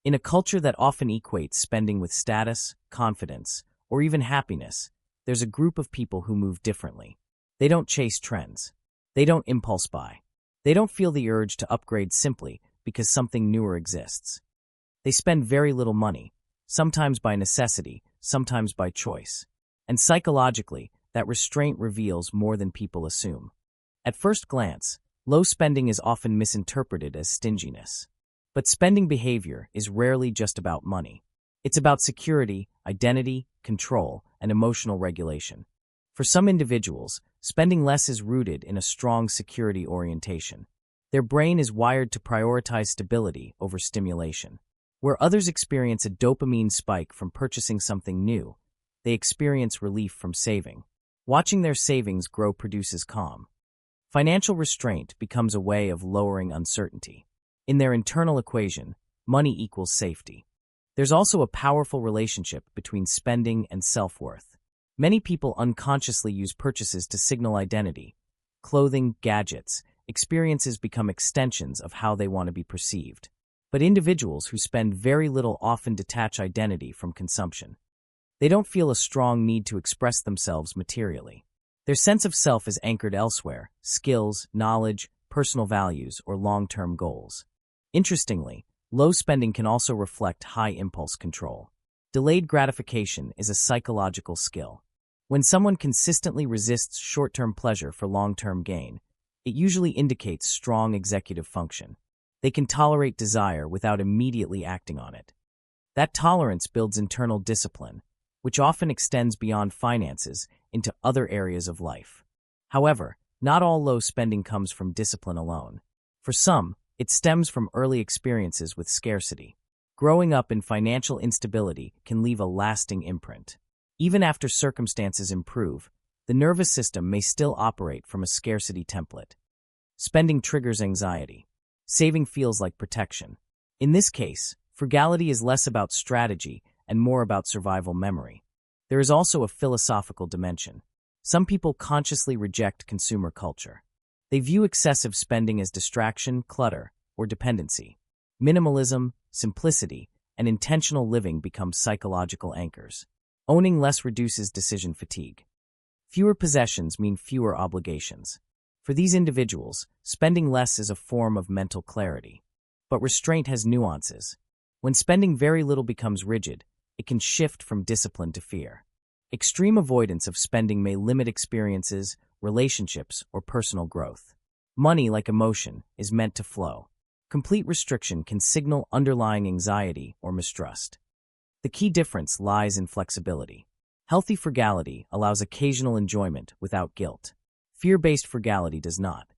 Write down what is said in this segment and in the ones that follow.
In a culture that often equates spending with status, confidence, or even happiness, there's a group of people who move differently. They don't chase trends. They don't impulse buy. They don't feel the urge to upgrade simply because something newer exists. They spend very little money, sometimes by necessity, sometimes by choice. And psychologically, that restraint reveals more than people assume. At first glance, low spending is often misinterpreted as stinginess. But spending behavior is rarely just about money. It's about security, identity, control, and emotional regulation. For some individuals, spending less is rooted in a strong security orientation. Their brain is wired to prioritize stability over stimulation. Where others experience a dopamine spike from purchasing something new, they experience relief from saving. Watching their savings grow produces calm. Financial restraint becomes a way of lowering uncertainty. In their internal equation, money equals safety. There's also a powerful relationship between spending and self-worth. Many people unconsciously use purchases to signal identity. Clothing, gadgets, experiences become extensions of how they want to be perceived. But individuals who spend very little often detach identity from consumption. They don't feel a strong need to express themselves materially. Their sense of self is anchored elsewhere: skills, knowledge, personal values, or long-term goals. Interestingly, low spending can also reflect high impulse control. Delayed gratification is a psychological skill. When someone consistently resists short-term pleasure for long-term gain, it usually indicates strong executive function. They can tolerate desire without immediately acting on it. That tolerance builds internal discipline, which often extends beyond finances into other areas of life. However, not all low spending comes from discipline alone. For some, it stems from early experiences with scarcity. Growing up in financial instability can leave a lasting imprint. Even after circumstances improve, the nervous system may still operate from a scarcity template. Spending triggers anxiety. Saving feels like protection. In this case, frugality is less about strategy and more about survival memory. There is also a philosophical dimension. Some people consciously reject consumer culture. They view excessive spending as distraction, clutter, or dependency. Minimalism, simplicity, and intentional living become psychological anchors. Owning less reduces decision fatigue. Fewer possessions mean fewer obligations. For these individuals, spending less is a form of mental clarity. But restraint has nuances. When spending very little becomes rigid, it can shift from discipline to fear. Extreme avoidance of spending may limit experiences, relationships, or personal growth. Money, like emotion, is meant to flow. Complete restriction can signal underlying anxiety or mistrust. The key difference lies in flexibility. Healthy frugality allows occasional enjoyment without guilt. Fear-based frugality does not.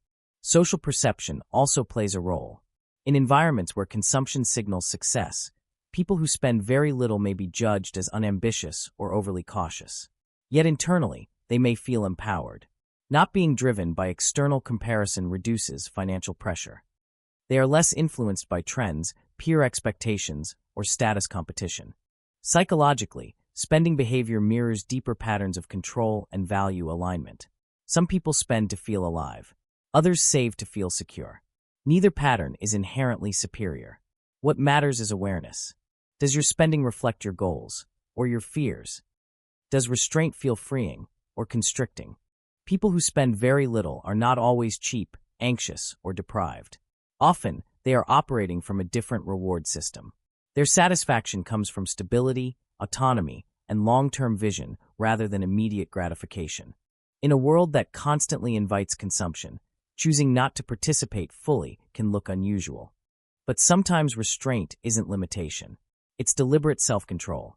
Social perception also plays a role. In environments where consumption signals success, people who spend very little may be judged as unambitious or overly cautious. Yet internally, they may feel empowered. Not being driven by external comparison reduces financial pressure. They are less influenced by trends, peer expectations, or status competition. Psychologically, spending behavior mirrors deeper patterns of control and value alignment. Some people spend to feel alive. Others save to feel secure. Neither pattern is inherently superior. What matters is awareness. Does your spending reflect your goals or your fears? Does restraint feel freeing or constricting? People who spend very little are not always cheap, anxious, or deprived. Often, they are operating from a different reward system. Their satisfaction comes from stability, autonomy, and long-term vision rather than immediate gratification. In a world that constantly invites consumption, choosing not to participate fully can look unusual. But sometimes restraint isn't limitation. It's deliberate self-control.